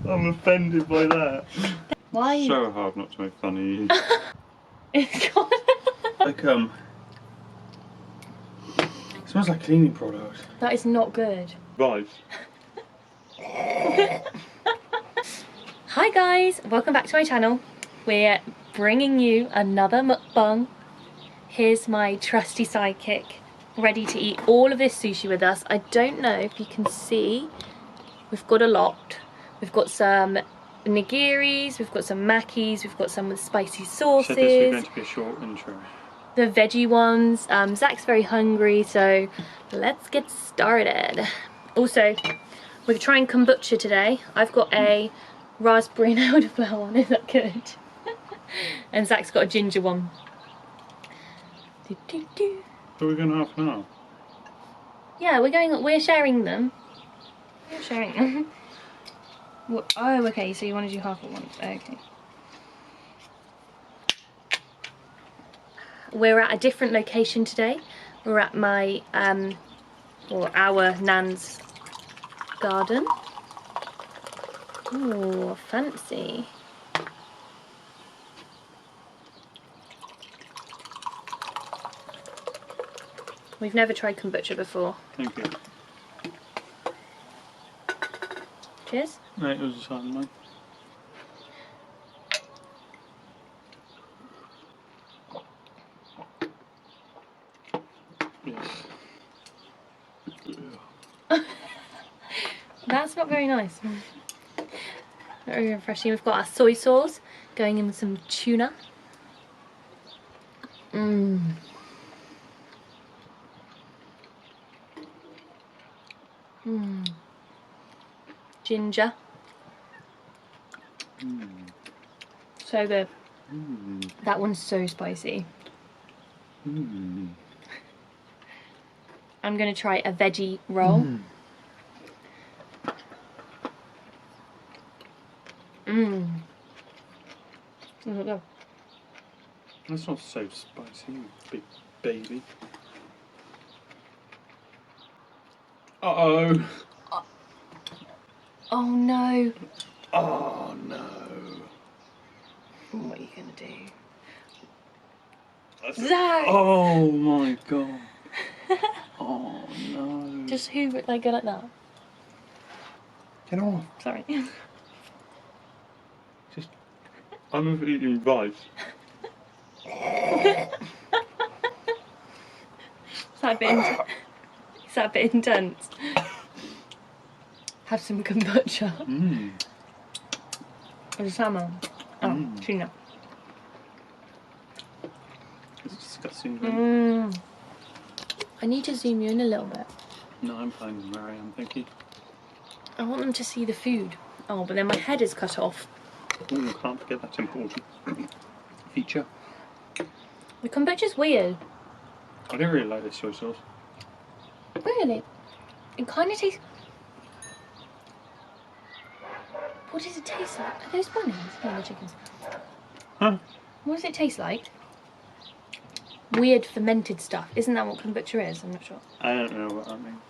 I'm offended by that. Why? So hard not to make fun of you. It's gone. Like, it smells like cleaning product. That is not good. Vibes. Hi guys, welcome back to my channel. We're bringing you another mukbang. Here's my trusty sidekick, ready to eat all of this sushi with us. I don't know if you can see, we've got a lot. We've got some nigiris, we've got some makis, we've got some with spicy sauces. Said this was going to be a short intro. The veggie ones. Zach's very hungry, so let's get started. Also, we're trying kombucha today. I've got a raspberry and elderflower one, is that good? And Zach's got a ginger one. So we're going half an hour? Yeah, we're sharing them. We're sharing them. What? Oh, okay, so you want to do half at once. Okay. We're at a different location today. We're at my, or our nan's garden. Ooh, fancy. We've never tried kombucha before. Thank you. Cheers. No, it was a silent one. Yes. That's not very nice. Very refreshing. We've got our soy sauce going in with some tuna. Mmm. Mmm. Ginger. Mm. So good. Mm. That one's so spicy. Mm. I'm going to try a veggie roll. Mmm. Mmm. That's not so spicy, you big baby. Uh-oh. Oh no. Oh no. What are you going to do? Zach! Oh my god. Oh no. Just hoover it like go like that. Get off. Sorry. Just, I'm eating vibes. Is that a bit intense? Have some kombucha. Mmm. Or salmon. Oh, tuna. It's disgusting. Mmm. I need to zoom you in a little bit. No, I'm fine where I am, thank you. I want them to see the food. Oh, but then my head is cut off. Ooh, can't forget that important feature. The kombucha's weird. I don't really like this soy sauce. Really? It kind of tastes... What does it taste like? Are those bunnies? No, the chickens. Huh? What does it taste like? Weird fermented stuff. Isn't that what kombucha is? I'm not sure. I don't know what that means.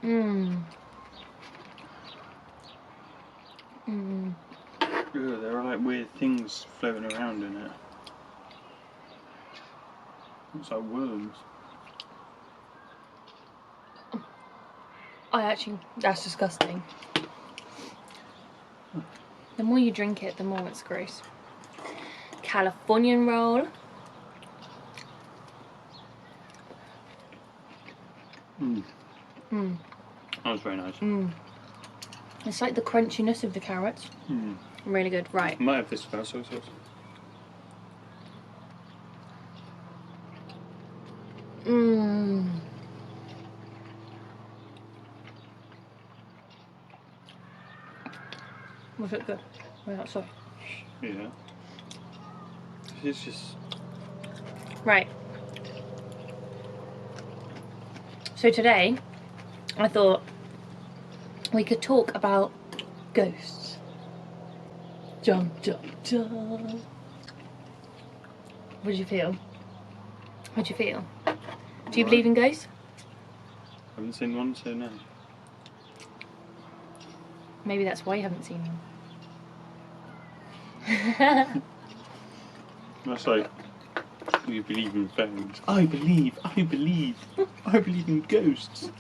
Mmm. Mmm. Ugh, there are like weird things floating around in it. Looks like worms. That's disgusting. The more you drink it, the more it's gross. Californian roll. Mmm. Mmm. That was very nice. Mmm. It's like the crunchiness of the carrots. Mmm. Really good. Right. I might have this without soy sauce. Mmm. Was it good? Without soy? Yeah. It's just... Right. So today, I thought we could talk about ghosts. Jump, jump, jump. What do you feel? What do you feel? Do you believe in ghosts? I haven't seen one, so no. Maybe that's why you haven't seen them. That's like, you believe in fairies. I believe in ghosts.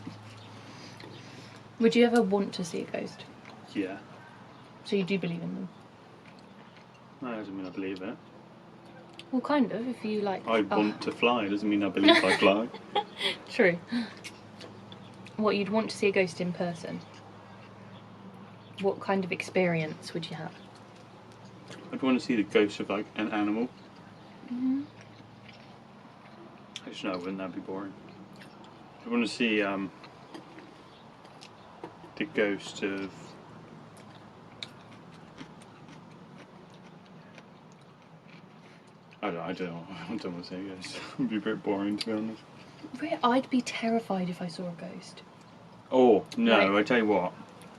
Would you ever want to see a ghost? Yeah. So you do believe in them? That doesn't mean I believe it. Well, kind of, if you like... I want to fly, doesn't mean I believe I fly. True. What, you'd want to see a ghost in person? What kind of experience would you have? I'd want to see the ghost of like an animal. Mm-hmm. Actually, no, wouldn't that be boring? I want to see the ghost of... I don't know. I don't want to say ghost. It'd be a bit boring, to be honest. I'd be terrified if I saw a ghost. Oh, no, Right. I tell you what.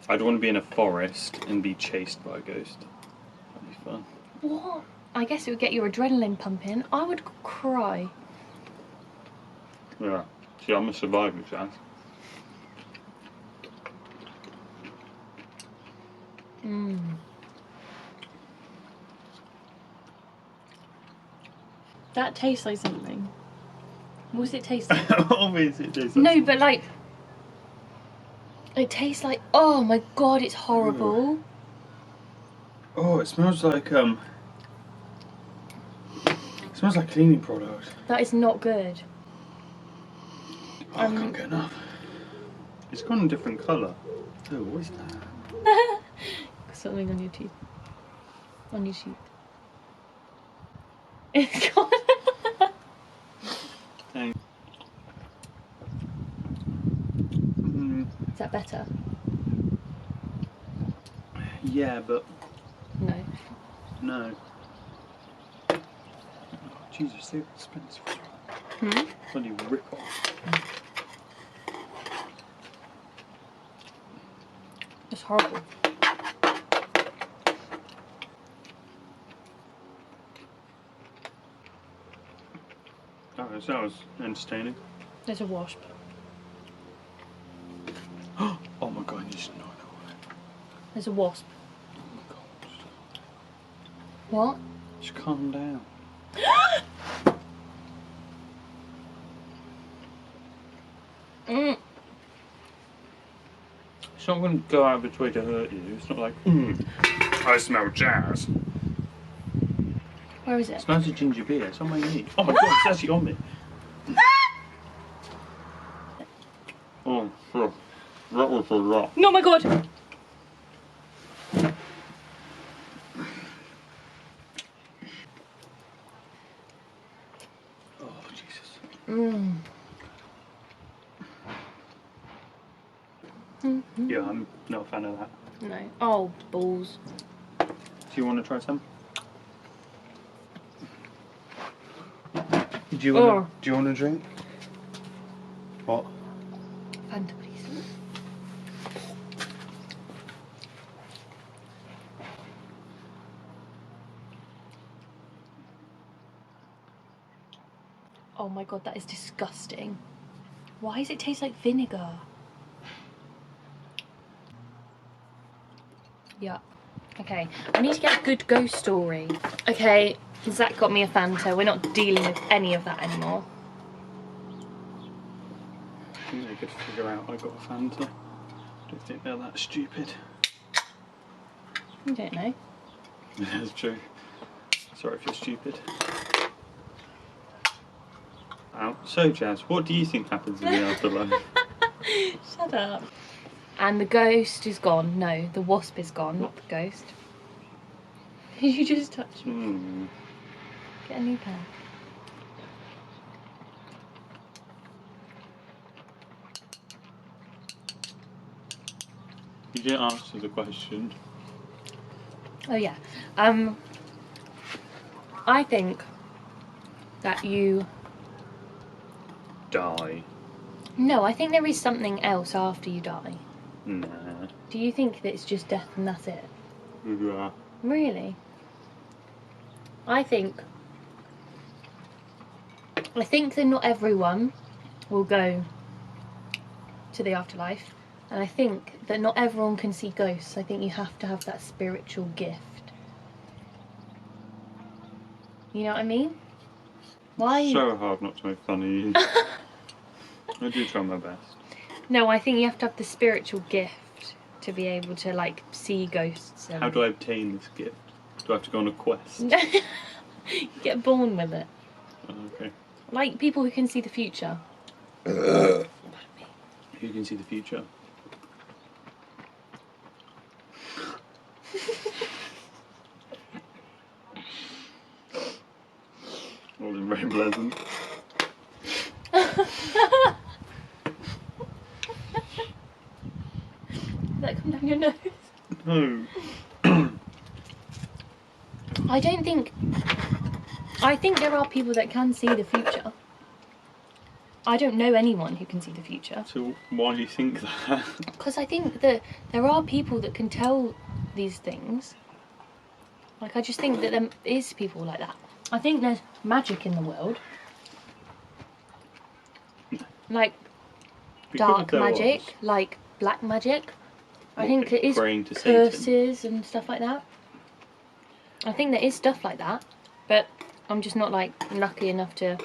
I'd want to be in a forest and be chased by a ghost. That'd be fun. What? I guess it would get your adrenaline pumping. I would cry. Yeah. See, I'm a survivor, Jazz. Mm. That tastes like something. What does it taste like? Obviously, it tastes No, but like... It tastes like... Oh my god, it's horrible. Oh, it smells like It smells like cleaning product. That is not good. Oh, I can't get enough. It's gone a different colour. Oh, what is that? Something on your teeth. On your teeth. It's gone. Thanks. Is that better? Yeah, but No. no. Oh, Jesus, they're expensive. Hmm? Bloody rip-off. It's horrible. Oh, so that was entertaining. There's a wasp. Oh my god, you should know that. There's a wasp. Oh my god. What? Just calm down. Mm. It's not going to go out of its way to hurt you. It's not like, I smell jazz. Where is it? It smells of ginger beer. It's on my knee. Oh my god, it's actually on me. Oh, sure. That was a lot. Oh my god! Oh, Jesus. Mm. Yeah, I'm not a fan of that. No. Oh, balls. Do you want to try some? Do you want a drink? What? Fanta, please. Oh my god, that is disgusting. Why does it taste like vinegar? Yeah. Okay, I need to get a good ghost story. Okay, Zach got me a Fanta. We're not dealing with any of that anymore. I think they could figure out I got a Fanta. Don't think they're that stupid. You don't know. That's true. Sorry if you're stupid. Ow. So, Jazz, what do you think happens in the afterlife? Shut up. And the ghost is gone. No, the wasp is gone, not the ghost. Did you just touch me? Get a new pair. You didn't answer the question. Oh yeah. I think that you... Die. No, I think there is something else after you die. Nah. Do you think that it's just death and that's it? Yeah. Really? I think that not everyone will go to the afterlife. And I think that not everyone can see ghosts. I think you have to have that spiritual gift. You know what I mean? Why? So hard not to make fun of you. I do try my best. No, I think you have to have the spiritual gift to be able to, like, see ghosts. And... How do I obtain this gift? Do I have to go on a quest? You get born with it. Oh, okay. Like people who can see the future. Who can see the future? Wasn't very pleasant. Did that come down your nose? No. I think there are people that can see the future. I don't know anyone who can see the future. So why do you think that? Because I think that there are people that can tell these things. Like, I just think that there is people like that. I think there's magic in the world. Like, dark magic, like black magic. I think it is curses and stuff like that. I think there is stuff like that, but I'm just not, like, lucky enough to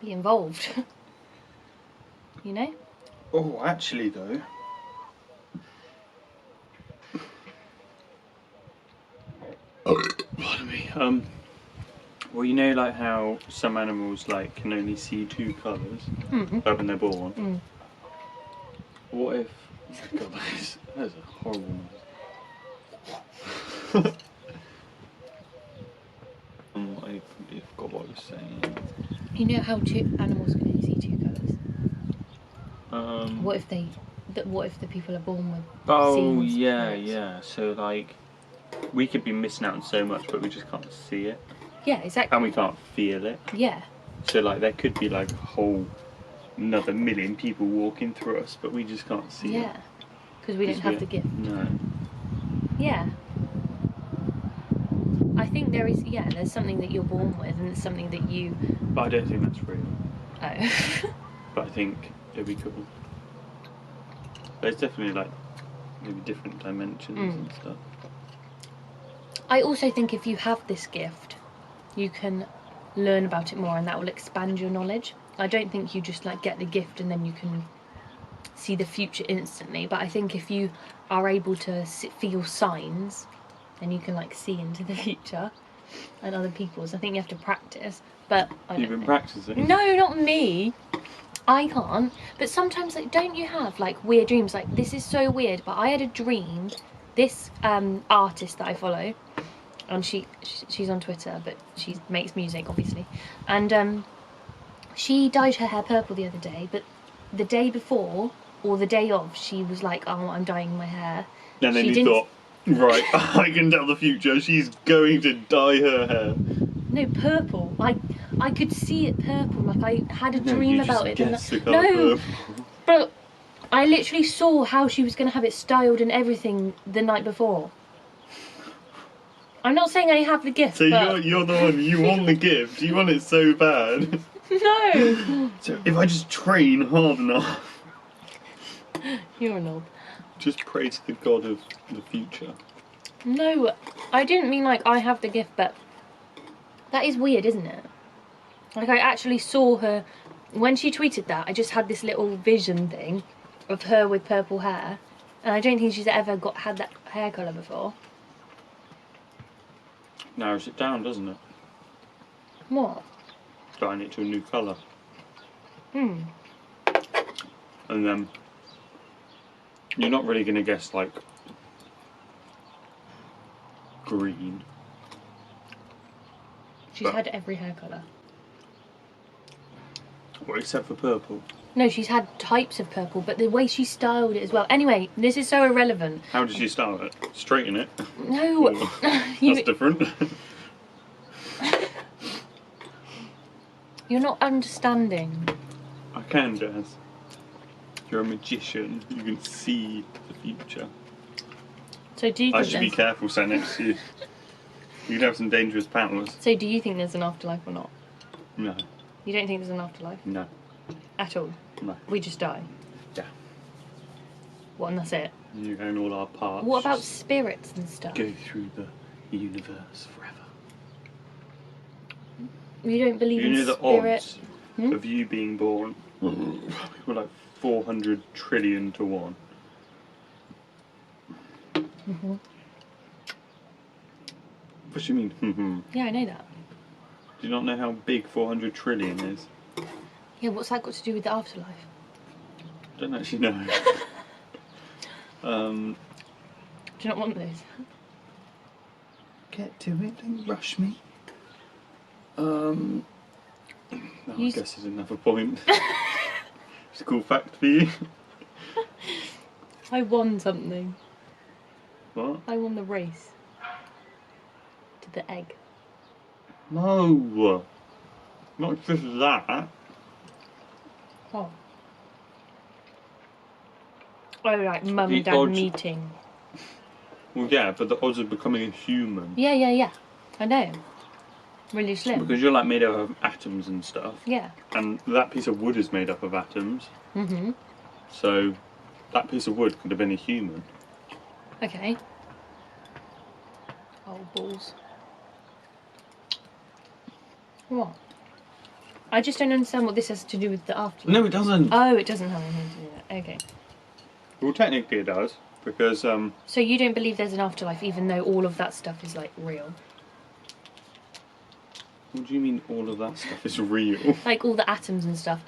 be involved. You know? Oh, actually though. Pardon me. Well, you know, like how some animals like can only see two colours when they're born. What if? God, that is a horrible noise. I forgot what I was saying. You know how animals can only see two colours? What if the people are born with seeing yeah. So like, we could be missing out on so much, but we just can't see it. Yeah, exactly. And we can't feel it. Yeah. So like, there could be like a whole another million people walking through us, but we just can't see it. Yeah. Because we don't have the gift. No. Yeah. I think there's something that you're born with, and it's something that you... But I don't think that's real. Oh. But I think it'd be cool. There's definitely like maybe different dimensions and stuff. I also think if you have this gift, you can learn about it more, and that will expand your knowledge. I don't think you just like get the gift and then you can see the future instantly, but I think if you are able to feel signs, then you can like see into the future and other people's. I think you have to practice, but I don't You've been know. practicing? No, not me. I can't. But sometimes, like, don't you have like weird dreams? Like, this is so weird, but I had a dream. This artist that I follow, and she's on Twitter, but she makes music, obviously, and she dyed her hair purple the other day, but the day before or the day of, she was like, "Oh, I'm dyeing my hair." And then you thought, right, I can tell the future. She's going to dye her hair. No, purple. I could see it purple. Like, I had a dream about it. The colour purple. But I literally saw how she was going to have it styled and everything the night before. I'm not saying I have the gift, So but... you're the one, you want the gift, you want it so bad. No! So if I just train hard enough... You're an old... Just pray to the god of the future. No, I didn't mean like I have the gift, but... That is weird, isn't it? Like, I actually saw her... When she tweeted that, I just had this little vision thing of her with purple hair. And I don't think she's ever had that hair colour before. Narrows it down, doesn't it? What? Dyeing it to a new colour. Hmm. And then... You're not really going to guess, like... green. She's had every hair colour. Well, except for purple. No, she's had types of purple, but the way she styled it as well. Anyway, this is so irrelevant. How did she style it? Straighten it? No. Oh, that's different. You're not understanding. I can, Jazz. You're a magician. You can see the future. So do you I think should be careful sat next to you. You could have some dangerous powers. So do you think there's an afterlife or not? No. You don't think there's an afterlife? No. At all? No. We just die? Yeah. What, and that's it? You own all our parts. What about just spirits and stuff? go through the universe forever. You don't believe You in know the spirit? odds of you being born were like 400 trillion to 1. Mm-hmm. What do you mean? Yeah, I know that. Do you not know how big 400 trillion is? Yeah, what's that got to do with the afterlife? I don't actually know. Do you not want this? Get to it, don't rush me. I guess there's another point. It's a cool fact for you. I won something. What? I won the race. To the egg. No! Not just that. Oh. Oh, like mum The and dad odds- meeting. Well, yeah, but the odds of becoming a human. Yeah. I know. Really slim. Because you're like made up of atoms and stuff. Yeah. And that piece of wood is made up of atoms. Mm-hmm. So that piece of wood could have been a human. Okay. Oh, balls. What? I just don't understand what this has to do with the afterlife. No, it doesn't. Oh, it doesn't have anything to do with that. Okay. Well, technically it does. Because, So you don't believe there's an afterlife even though all of that stuff is like real? what do you mean all of that stuff is real? Like all the atoms and stuff.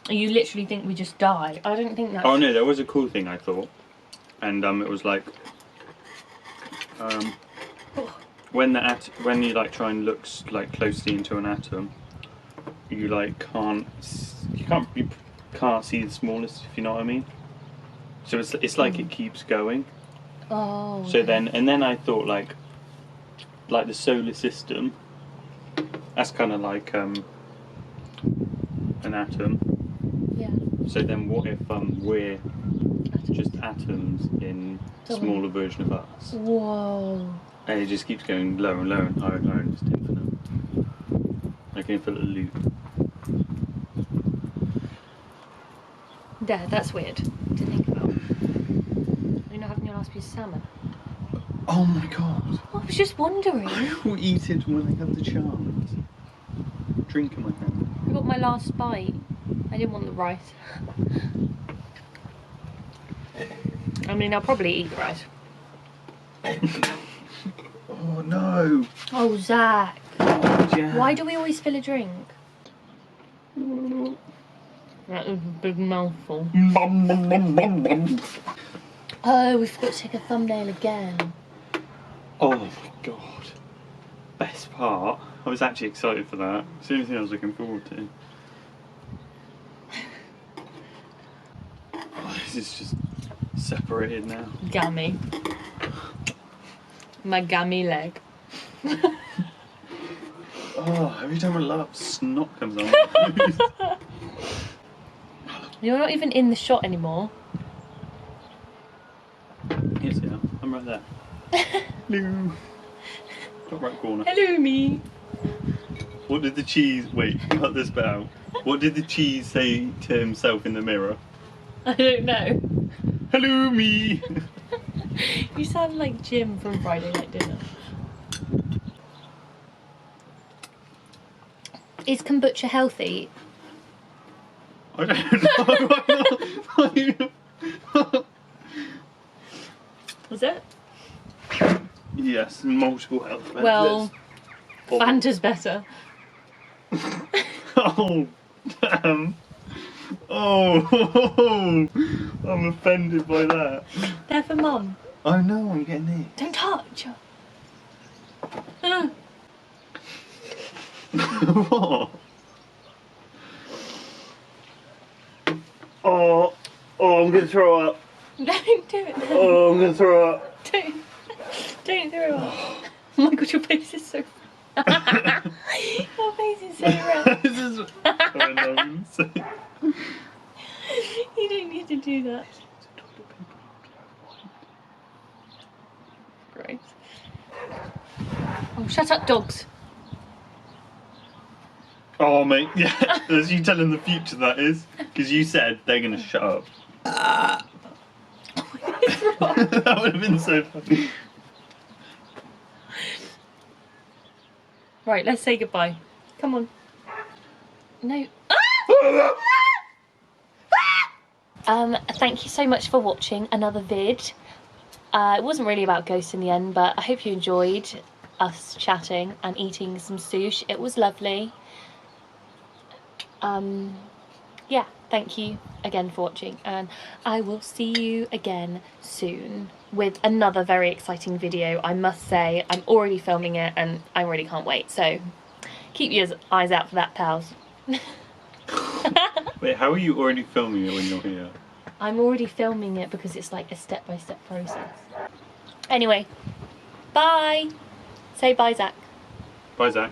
You literally think we just die. I don't think that's... Oh no, there was a cool thing I thought. And it was like... when you like try and look like closely into an atom, you like can't see the smallest, if you know what I mean. So it's like it keeps going. Oh. So then I thought like the solar system. That's kind of like an atom. Yeah. So then what if we're just atoms in a smaller version of us? Whoa. And it just keeps going lower and lower and higher and higher and just infinite. Like an infinite loop. Yeah, that's weird to think about. You're not having your last piece of salmon. Oh my god. I was just wondering. I will eat it when I have the chance. Drink in my hand. I got my last bite. I didn't want the rice. I mean, I'll probably eat the rice. Oh no. Oh, Zach. Yeah. Why do we always spill a drink? That was a big mouthful. Oh, we forgot to take a thumbnail again. Oh my god. Best part. I was actually excited for that. It's the only thing I was looking forward to. Oh, this is just separated now. Gammy. My gammy leg. Oh, every time I laugh, snot comes on. You're not even in the shot anymore. Yes, yeah. I'm right there. Hello. Top right corner. Hello, me. What did the cheese... Wait, cut this bit out. What did the cheese say to himself in the mirror? I don't know. Hello, me. You sound like Jim from Friday Night Dinner. Is kombucha healthy? I don't know. Was it? Yes, multiple health benefits. Well, Fanta's better. Oh, damn. Oh, I'm offended by that. They're for Mum. Oh no, I'm getting it. Don't touch. What? Oh, I'm gonna throw up. Don't do it. Oh, I'm gonna throw up. Don't throw up. Oh my god, your face is so... Your face is so red. This is... Oh, no, I'm gonna say. You don't need to do that. Great. Oh, shut up, dogs. Oh, mate, yeah. As you tell in the future, that is. Because you said they're gonna shut up. That would have been so funny. Right, let's say goodbye. Come on. No. Thank you so much for watching another vid. It wasn't really about ghosts in the end, but I hope you enjoyed us chatting and eating some sushi. It was lovely. Yeah, thank you again for watching, and I will see you again soon with another very exciting video. I must say, I'm already filming it and I really can't wait, so keep your eyes out for that, pals. Wait, how are you already filming it when you're here? I'm already filming it because it's like a step-by-step process. Anyway, bye! Say bye, Zach. Bye, Zach.